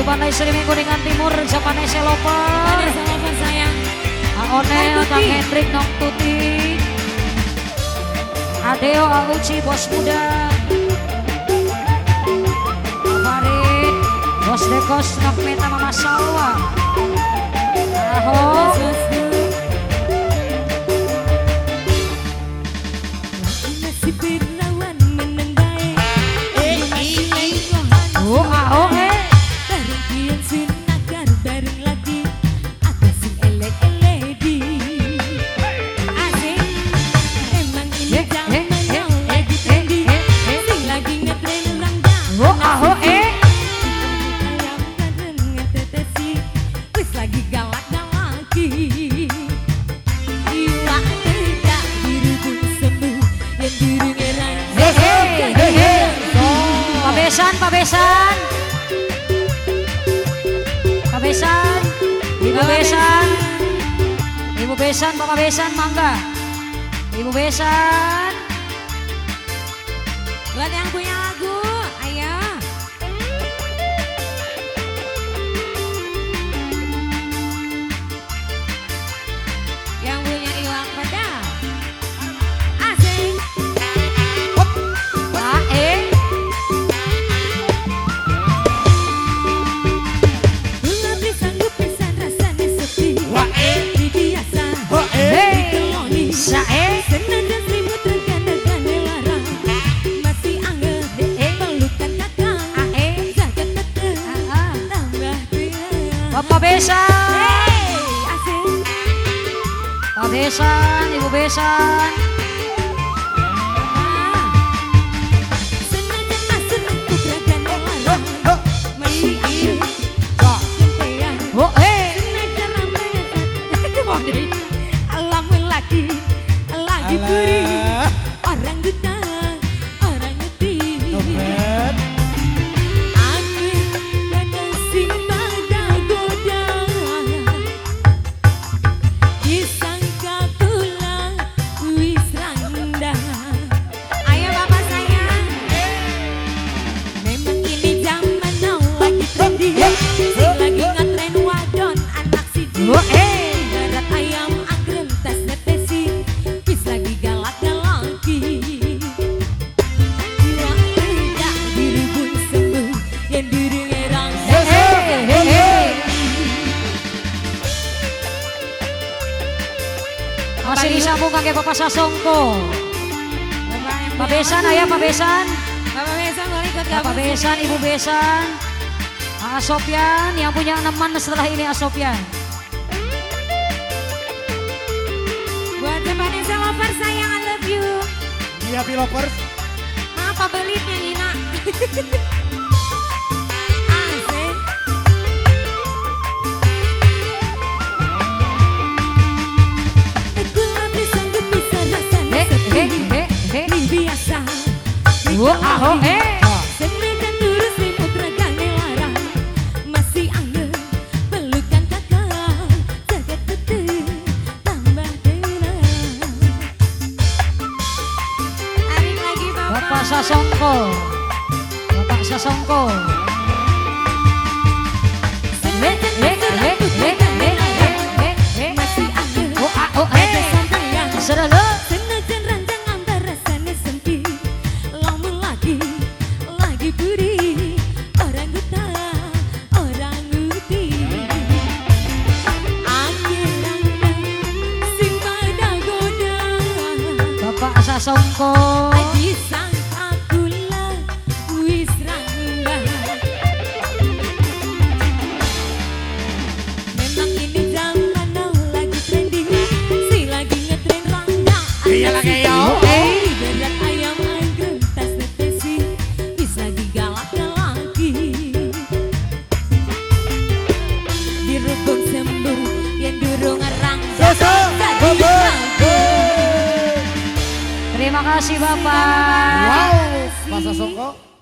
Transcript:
Pandai Sri Kuningan Timur Japane Seloper sayang. Aone Kang Hendrik Nok Tuti Adeo Auci bos muda Farid bos Dekos Nok Meta Mama Salwa Aho Pabesan Ibu Besan Bapak Besan mangga Ibu Besan buat yang punya lagu ayo yang punya iwak pada asing Pak Besan, Ibu Besan. Masih disambung kakek Bapak Sasongko. Pak Besan, ayah Pak Besan. Bapak Besan boleh ikut gabung. Bapak Besan, Ibu Besan. Sopian yang punya teman setelah ini Sopian. Buat Japanese lovers sayang I love you. Iya lovers. Maaf apa belitnya Nina. Aho Semekan lurus limut regane larang masih angin pelukan kakak jagat betul tambah tenang. Tarik lagi Bapak Sasongko. Bapak Sasongko. Masih angin Selalu Sasongko disangka kula wis rangga. Memang ini zaman now lagi trending, si lagi ngetren rangga. Iya lagi yo. Berat ayam anggrek tas netesi, bis lagi galak lagi. Dirubung sembuh yang durung rangga. Terima kasih Bapak. Wow, Pak Sasongko.